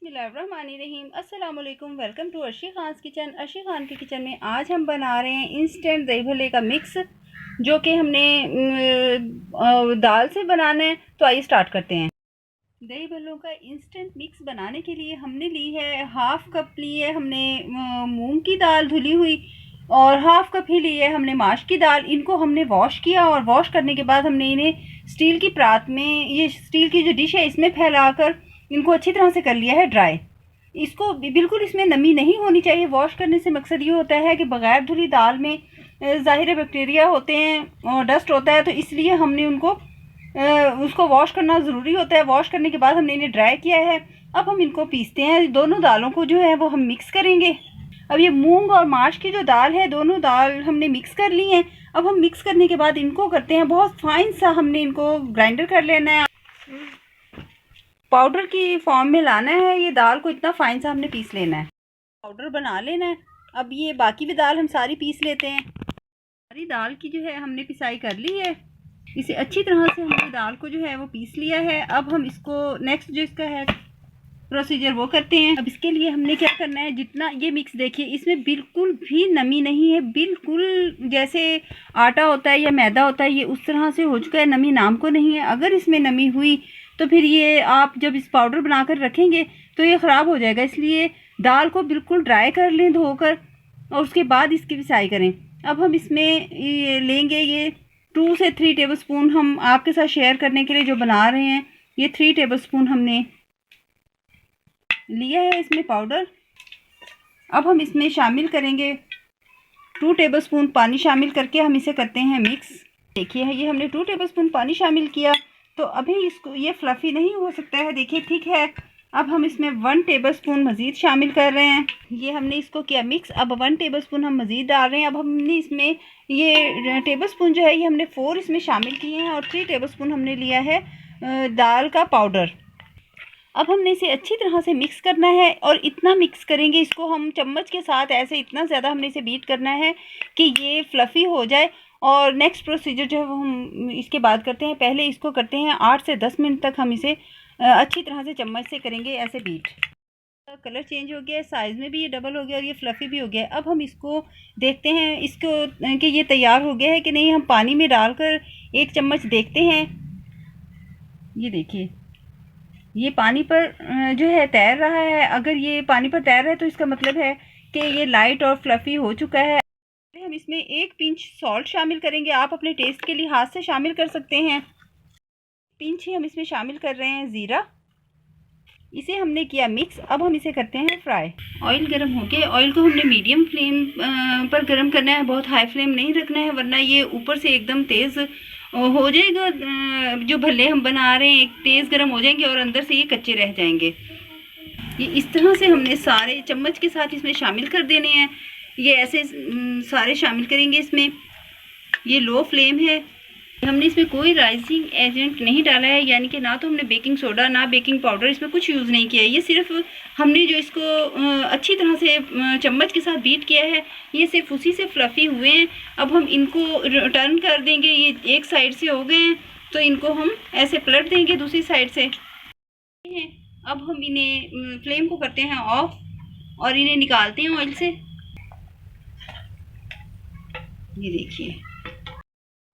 बिस्मिल्लाहिर्रहमानिर्रहीम। अस्सलाम वालेकुम। Welcome to Arshi Khan kitchen. Arshi Khan के किचन में आज हम बना रहे हैं इंस्टेंट दही भल्ले का मिक्स, जो कि हमने दाल से बनाना है। तो आइए स्टार्ट करते हैं। दही भल्लों का इंस्टेंट मिक्स बनाने के लिए हमने ली है हाफ कप ली है हमने मूंग की दाल धुली हुई, और हाफ कप ही ली है हमने माश की दाल। इनको हमने वॉश किया और वॉश करने के बाद हमने इन्हें स्टील की परात में, ये स्टील की जो डिश है इसमें फैलाकर इनको अच्छी तरह से कर लिया है ड्राई। इसको बिल्कुल इसमें नमी नहीं होनी चाहिए। वॉश करने से मकसद ये होता है कि बग़ैर धुली दाल में ज़ाहिर बैक्टीरिया होते हैं और डस्ट होता है, तो इसलिए हमने उसको वॉश करना ज़रूरी होता है। वॉश करने के बाद हमने इन्हें ड्राई किया है। अब हम इनको पीसते हैं। दोनों दालों को जो है वो हम मिक्स करेंगे। अब ये मूंग और माश की जो दाल है, दोनों दाल हमने मिक्स कर ली हैं। अब हम मिक्स करने के बाद इनको करते हैं बहुत फाइन सा, हमने इनको ग्राइंडर कर लेना है, पाउडर की फॉर्म में लाना है। ये दाल को इतना फाइन सा हमने पीस लेना है, पाउडर बना लेना है। अब ये बाकी भी दाल हम सारी पीस लेते हैं। सारी दाल की जो है हमने पिसाई कर ली है। इसे अच्छी तरह से हमने दाल को जो है वो पीस लिया है। अब हम इसको नेक्स्ट जो इसका है प्रोसीजर वो करते हैं। अब इसके लिए हमने क्या करना है, जितना ये मिक्स देखिए इसमें बिल्कुल भी नमी नहीं है, बिल्कुल जैसे आटा होता है या मैदा होता है ये उस तरह से हो चुका है, नमी नाम को नहीं है। अगर इसमें नमी हुई तो फिर ये आप जब इस पाउडर बनाकर रखेंगे तो ये ख़राब हो जाएगा। इसलिए दाल को बिल्कुल ड्राई कर लें धोकर, और उसके बाद इसकी पिसाई करें। अब हम इसमें ये लेंगे, ये 2 से 3 टेबलस्पून हम आपके साथ शेयर करने के लिए जो बना रहे हैं, ये 3 टेबलस्पून हमने लिया है इसमें पाउडर। अब हम इसमें शामिल करेंगे 2 टेबलस्पून पानी शामिल करके हम इसे करते हैं मिक्स। देखिए ये हमने 2 टेबलस्पून पानी शामिल किया। तो अभी इसको ये फ्लफ़ी नहीं हो सकता है, देखिए ठीक है। अब हम इसमें 1 टेबलस्पून मज़ीद शामिल कर रहे हैं। ये हमने इसको किया मिक्स। अब 1 टेबलस्पून हम मज़ीद डाल रहे हैं। अब हमने इसमें ये टेबलस्पून जो है ये हमने 4 इसमें शामिल किए हैं, और 3 टेबलस्पून हमने लिया है दाल का पाउडर। अब हमने इसे अच्छी तरह से मिक्स करना है, और इतना मिक्स करेंगे इसको हम चम्मच के साथ, ऐसे इतना ज़्यादा हमने इसे बीट करना है कि ये फ्लफ़ी हो जाए। और नेक्स्ट प्रोसीजर जो है वो हम इसके बाद करते हैं। पहले इसको करते हैं 8 से 10 मिनट तक हम इसे अच्छी तरह से चम्मच से करेंगे ऐसे बीट। कलर चेंज हो गया, साइज़ में भी ये डबल हो गया और ये फ्लफ़ी भी हो गया। अब हम इसको देखते हैं इसको कि ये तैयार हो गया है कि नहीं। हम पानी में डालकर 1 चम्मच देखते हैं। ये देखिए ये पानी पर जो है तैर रहा है। अगर ये पानी पर तैर रहा है तो इसका मतलब है कि ये लाइट और फ्लफ़ी हो चुका है। हम इसमें 1 पिंच सॉल्ट शामिल करेंगे। आप अपने टेस्ट के लिहाज से शामिल कर सकते हैं। पिंच ही हम इसमें शामिल कर रहे हैं ज़ीरा। इसे हमने किया मिक्स। अब हम इसे करते हैं फ्राई। ऑयल गर्म हो गया। ऑयल को हमने मीडियम फ्लेम पर गर्म करना है, बहुत हाई फ्लेम नहीं रखना है, वरना ये ऊपर से एकदम तेज़ हो जाएगा। जो भल्ले हम बना रहे हैं तेज़ गर्म हो जाएंगे और अंदर से ये कच्चे रह जाएंगे। ये इस तरह से हमने सारे चम्मच के साथ इसमें शामिल कर देने हैं। ये ऐसे सारे शामिल करेंगे इसमें। ये लो फ्लेम है। हमने इसमें कोई राइजिंग एजेंट नहीं डाला है, यानी कि ना तो हमने बेकिंग सोडा ना बेकिंग पाउडर इसमें कुछ यूज़ नहीं किया है। ये सिर्फ हमने जो इसको अच्छी तरह से चम्मच के साथ बीट किया है, ये सिर्फ उसी से फ्लफ़ी हुए हैं। अब हम इनको टर्न कर देंगे। ये एक साइड से हो गए हैं तो इनको हम ऐसे पलट देंगे दूसरी साइड से। अब हम इन्हें फ्लेम को करते हैं ऑफ और इन्हें निकालते हैं ऑयल से। ये देखिए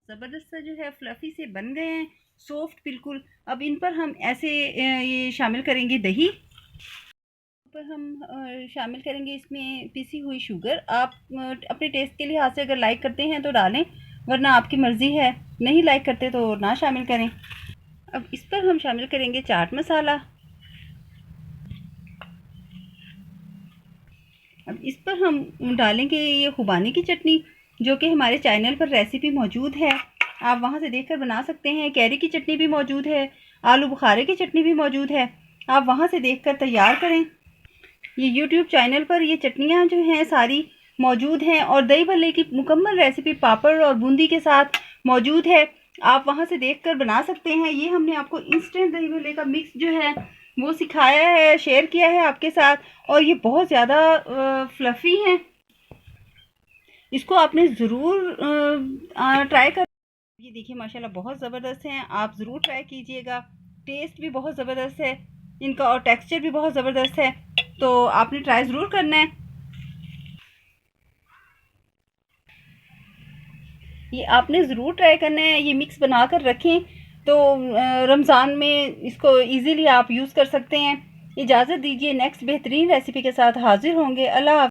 ज़बरदस्त सा जो है फ्लफ़ी से बन गए हैं, सॉफ्ट बिल्कुल। अब इन पर हम ऐसे ये शामिल करेंगे दही। पर हम शामिल करेंगे इसमें पिसी हुई शुगर। आप अपने टेस्ट के लिहाज से अगर लाइक करते हैं तो डालें, वरना आपकी मर्ज़ी है। नहीं लाइक करते तो ना शामिल करें। अब इस पर हम शामिल करेंगे चाट मसाला। अब इस पर हम डालेंगे ये खुबानी की चटनी, जो कि हमारे चैनल पर रेसिपी मौजूद है, आप वहां से देखकर बना सकते हैं। कैरी की चटनी भी मौजूद है, आलू बुखारे की चटनी भी मौजूद है, आप वहां से देखकर तैयार करें। ये यूट्यूब चैनल पर ये चटनियां जो हैं सारी मौजूद हैं, और दही भल्ले की मुकम्मल रेसिपी पापड़ और बूंदी के साथ मौजूद है, आप वहां से देखकर बना सकते हैं। ये हमने आपको इंस्टेंट दही भल्ले का मिक्स जो है वो सिखाया है, शेयर किया है आपके साथ, और ये बहुत ज़्यादा फ्लफ़ी हैं। इसको आपने ज़रूर ट्राई कर। ये देखिए माशाल्लाह बहुत ज़बरदस्त हैं, आप ज़रूर ट्राई कीजिएगा। टेस्ट भी बहुत ज़बरदस्त है। इनका और टेक्सचर भी बहुत ज़बरदस्त है, तो आपने ट्राई ज़रूर करना है। ये आपने ज़रूर ट्राई करना है, ये मिक्स बना कर रखें तो रमज़ान में इसको इजीली आप यूज़ कर सकते हैं। इजाज़त दीजिए, नेक्स्ट बेहतरीन रेसिपी के साथ हाजिर होंगे। अल्लाह।